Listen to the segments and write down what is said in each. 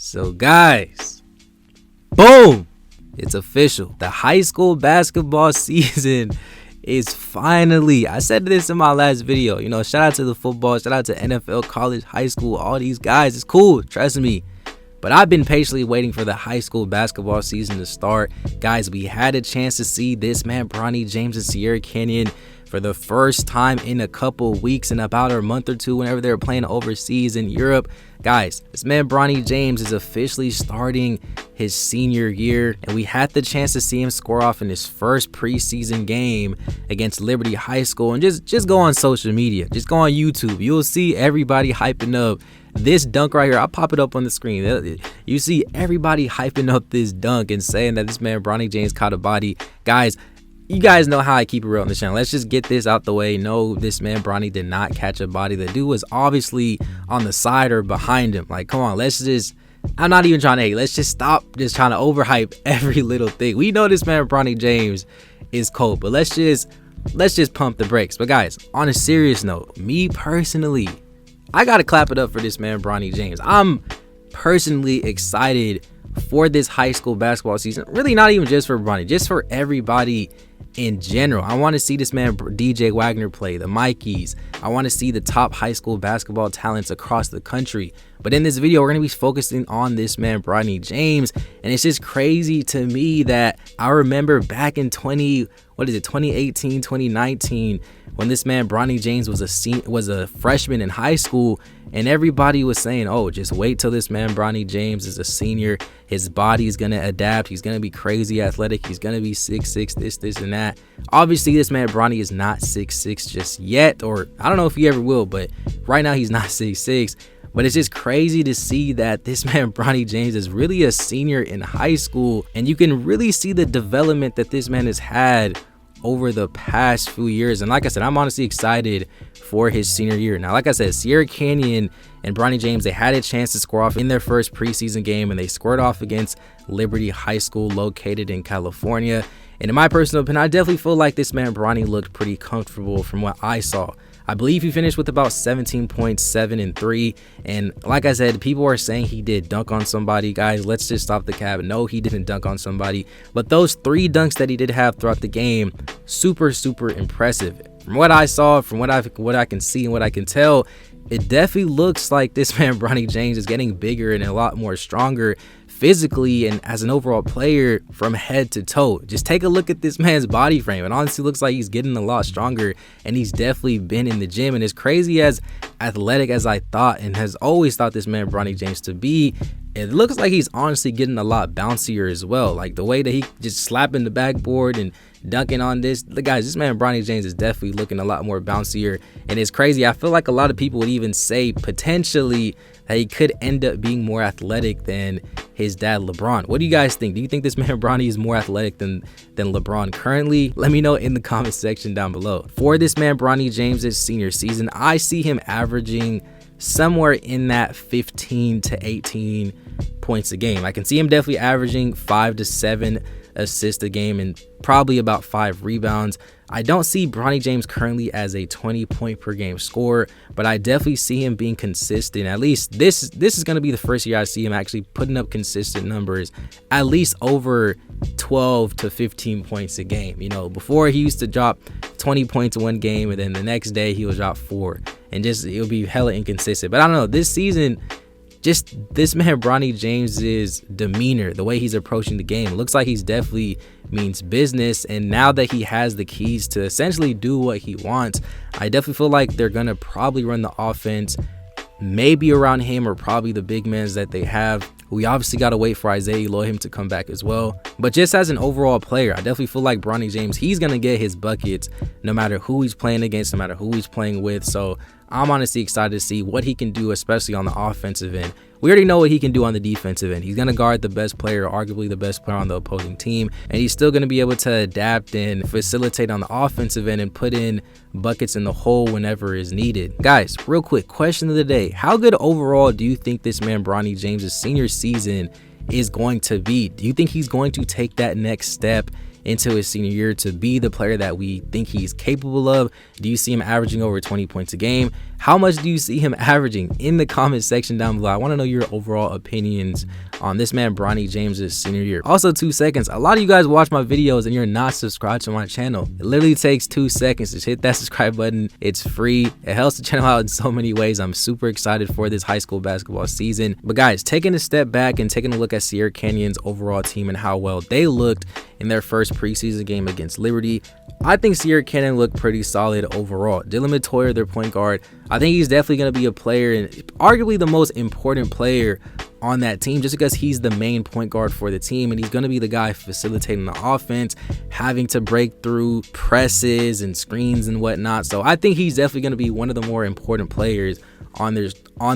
So guys, boom, it's official. The high school basketball season is finally, I said this in my last video, shout out to the football, shout out to NFL, college, high school, all these guys. It's cool, trust me. But I've been patiently waiting for the high school basketball season to start. Guys, we had a chance to see this man Bronny James and Sierra Canyon for the first time in a couple weeks, in about a month or two, whenever they were playing overseas in Europe. Guys, this man Bronny James is officially starting his senior year, and we had the chance to see him score off in his first preseason game against Liberty High School. And just go on social media, just go on YouTube, you'll see everybody hyping up this dunk right here. I'll pop it up on the screen. You see everybody hyping up this dunk and saying that this man Bronny James caught a body. Guys, you guys know how I keep it real on the channel. Let's just get this out the way. No, this man Bronny did not catch a body. The dude was obviously on the side or behind him. Like, come on, I'm not even trying to hate. Let's just stop just trying to overhype every little thing. We know this man Bronny James is cold, but let's just pump the brakes. But guys, on a serious note, me personally, I gotta clap it up for this man Bronny James. I'm personally excited for this high school basketball season. Really not even just for Bronny, just for everybody in general. I want to see this man DJ Wagner play, the Mikeys. I want to see the top high school basketball talents across the country. But in this video, we're going to be focusing on this man Bronny James. And it's just crazy to me that I remember back in 2018, 2019, when this man Bronny James was a freshman in high school, and everybody was saying, oh, just wait till this man Bronny James is a senior. His body's going to adapt. He's going to be crazy athletic. He's going to be 6'6", this, and that. Obviously, this man Bronny is not 6'6" just yet, or I don't know if he ever will, but right now he's not 6'6". But it's just crazy to see that this man Bronny James is really a senior in high school, and you can really see the development that this man has had over the past few years. And like I said, I'm honestly excited for his senior year. Now, like I said, Sierra Canyon and Bronny James, they had a chance to score off in their first preseason game, and they scored off against Liberty High School located in California. And in my personal opinion, I definitely feel like this man Bronny looked pretty comfortable from what I saw. I believe he finished with about 17.7 and 3. And like I said, people are saying he did dunk on somebody. Guys, let's just stop the cap. No, he didn't dunk on somebody. But those 3 dunks that he did have throughout the game, super impressive. From what I saw, from what I can see and what I can tell, it definitely looks like this man Bronny James is getting bigger and a lot more stronger physically and as an overall player from head to toe. Just take a look at this man's body frame. It honestly looks like he's getting a lot stronger, and he's definitely been in the gym. And as crazy as athletic as I thought and has always thought this man Bronny James to be, it looks like he's honestly getting a lot bouncier as well. Like the way that he just slapping the backboard and dunking on this. Guys, this man Bronny James is definitely looking a lot more bouncier, and it's crazy. I feel like a lot of people would even say potentially that he could end up being more athletic than his dad LeBron. What do you guys think? Do you think this man Bronny is more athletic than LeBron currently? Let me know in the comment section down below. For this man Bronny James's senior season, I see him averaging somewhere in that 15 to 18 points a game. I can see him definitely averaging 5 to 7 assists a game and probably about 5 rebounds. I don't see Bronny James currently as a 20-point per game scorer, but I definitely see him being consistent. At least this is going to be the first year I see him actually putting up consistent numbers, at least over 12 to 15 points a game. Before he used to drop 20 points in one game, and then the next day he would drop 4, and it'll be hella inconsistent. But I don't know, this season, just this man Bronny James's demeanor, the way he's approaching the game, looks like he's definitely means business. And now that he has the keys to essentially do what he wants, I definitely feel like they're gonna probably run the offense maybe around him or probably the big men that they have. We obviously got to wait for Isaiah Elohim to come back as well. But just as an overall player, I definitely feel like Bronny James, he's going to get his buckets no matter who he's playing against, no matter who he's playing with. So I'm honestly excited to see what he can do, especially on the offensive end. We already know what he can do on the defensive end. He's going to guard the best player, arguably the best player on the opposing team, and he's still going to be able to adapt and facilitate on the offensive end and put in buckets in the hole whenever is needed. Guys, real quick, question of the day. How good overall do you think this man Bronny James' senior season is going to be? Do you think he's going to take that next step into his senior year to be the player that we think he's capable of? Do you see him averaging over 20 points a game, How much do you see him averaging? In the comment section down below, I want to know your overall opinions on this man Bronny James' senior year. Also, 2 seconds. A lot of you guys watch my videos and you're not subscribed to my channel. It literally takes 2 seconds. Just hit that subscribe button. It's free. It helps the channel out in so many ways. I'm super excited for this high school basketball season. But guys, taking a step back and taking a look at Sierra Canyon's overall team and how well they looked in their first preseason game against Liberty, I think Sierra Canyon looked pretty solid overall. Dylan Matoyer, their point guard, I think he's definitely going to be a player and arguably the most important player on that team, just because he's the main point guard for the team and he's going to be the guy facilitating the offense, having to break through presses and screens and whatnot. So I think he's definitely going to be one of the more important players on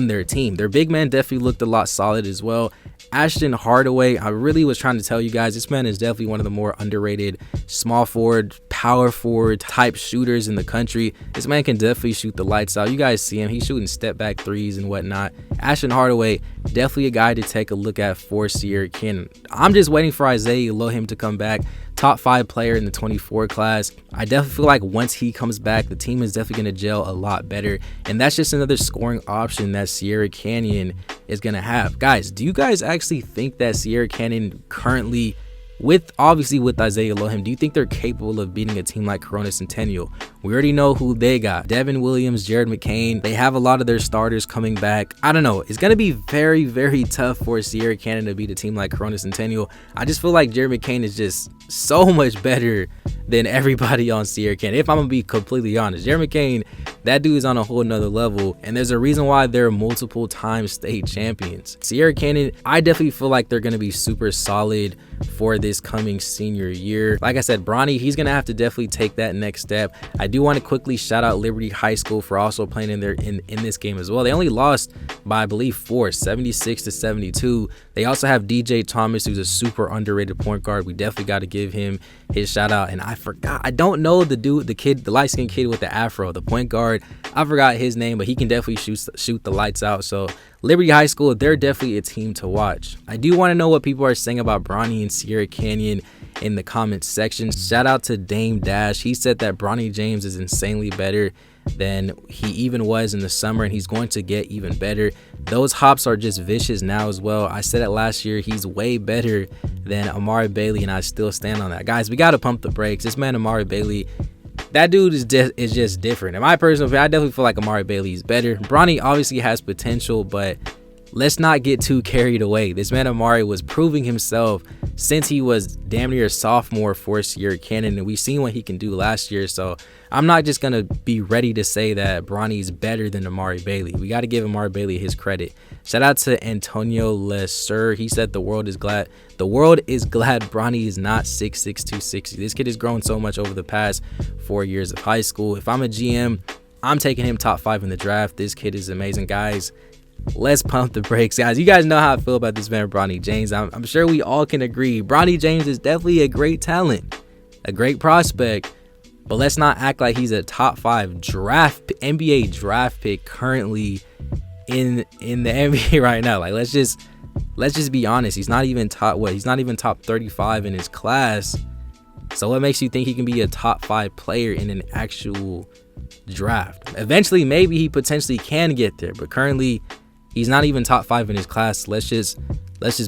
their team. Their big man definitely looked a lot solid as well. Ashton Hardaway, I really was trying to tell you guys, this man is definitely one of the more underrated small forward, power forward type shooters in the country. This man can definitely shoot the lights out. You guys see him, he's shooting step back threes and whatnot. Ashton Hardaway, definitely a guy to take a look at for Sierra Canyon. I'm just waiting for Isaiah Elohim to come back. Top 5 player in the 24 class. I definitely feel like once he comes back, the team is definitely going to gel a lot better. And that's just another scoring option that Sierra Canyon is going to have. Guys, do you guys actually think that Sierra Canyon currently, obviously with Isaiah Elohim, do you think they're capable of beating a team like Corona Centennial? We already know who they got. Devin Williams, Jared McCain. They have a lot of their starters coming back. I don't know. It's going to be very, very tough for Sierra Canyon to beat a team like Corona Centennial. I just feel like Jared McCain is just so much better than everybody on Sierra Canyon. If I'm going to be completely honest, Jared McCain, that dude is on a whole nother level. And there's a reason why they're multiple time state champions. Sierra Canyon, I definitely feel like they're going to be super solid for this coming senior year. Like I said, Bronny, he's going to have to definitely take that next step. I do want to quickly shout out Liberty High School for also playing in this game as well. They only lost by, I believe, 76-72. They also have DJ Thomas, who's a super underrated point guard. We definitely got to give him his shout out. And I forgot, I don't know the dude, the light-skinned kid with the afro, the point guard. I forgot his name, but he can definitely shoot the lights out. So Liberty High School, they're definitely a team to watch. I do want to know what people are saying about Bronny and Sierra Canyon in the comments section. Shout out to Dame Dash. He said that Bronny James is insanely better than he even was in the summer, and he's going to get even better. Those hops are just vicious now as well. I said it last year, he's way better than Amari Bailey, and I still stand on that. Guys, we got to pump the brakes. This man Amari Bailey, that dude is just different. In my personal opinion, I definitely feel like Amari Bailey is better. Bronny obviously has potential, but let's not get too carried away. This man Amari was proving himself since he was damn near a sophomore for Sierra Canyon, and we've seen what he can do last year. So I'm not just gonna be ready to say that Bronny's better than Amari Bailey. We got to give Amari Bailey his credit. Shout out to Antonio Lesser. He said the world is glad Bronny is not 6'6", 260. This kid has grown so much over the past 4 years of high school. If I'm a GM, I'm taking him top 5 in the draft. This kid is amazing. Guys, let's pump the brakes. Guys, you guys know how I feel about this man Bronny James. I'm sure we all can agree. Bronny James is definitely a great talent, a great prospect, but let's not act like he's a top 5 NBA draft pick currently in the NBA right now. Like, let's just be honest. He's not even top 35 in his class. So what makes you think he can be a top 5 player in an actual draft? Eventually, maybe he potentially can get there, but currently he's not even top 5 in his class. Let's just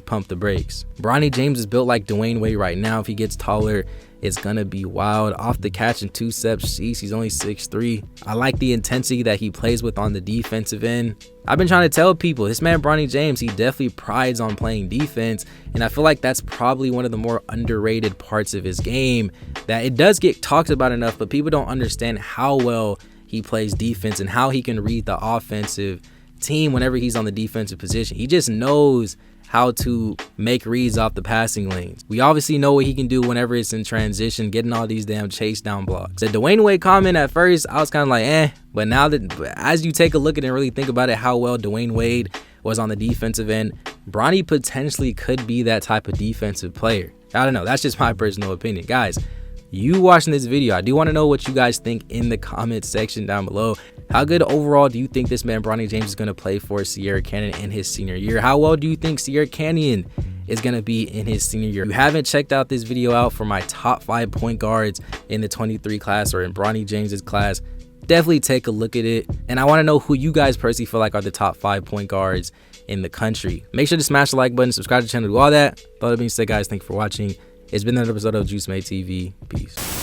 pump the brakes. Bronny James is built like Dwayne Wade right now. If he gets taller, it's gonna be wild. Off the catch in 2 steps, he's only 6'3". I like the intensity that he plays with on the defensive end. I've been trying to tell people, this man Bronny James, he definitely prides on playing defense, and I feel like that's probably one of the more underrated parts of his game, that it does get talked about enough, but people don't understand how well he plays defense and how he can read the offensive team whenever he's on the defensive position. He just knows how to make reads off the passing lanes. We obviously know what he can do whenever it's in transition, getting all these damn chase down blocks. The Dwayne Wade comment at first, I was kind of like, but now that as you take a look at it and really think about it, how well Dwayne Wade was on the defensive end, Bronny potentially could be that type of defensive player. I don't know. That's just my personal opinion. Guys, you watching this video, I do want to know what you guys think in the comment section down below. How good overall do you think this man Bronny James is going to play for Sierra Canyon in his senior year? How well do you think Sierra Canyon is going to be in his senior year? If you haven't checked out this video out for my top 5 point guards in the 23 class or in Bronny James's class, definitely take a look at it. And I want to know who you guys personally feel like are the top 5 point guards in the country. Make sure to smash the like button, subscribe to the channel, do all that. With all that being said, guys, thank you for watching. It's been another episode of Juice Made TV. Peace.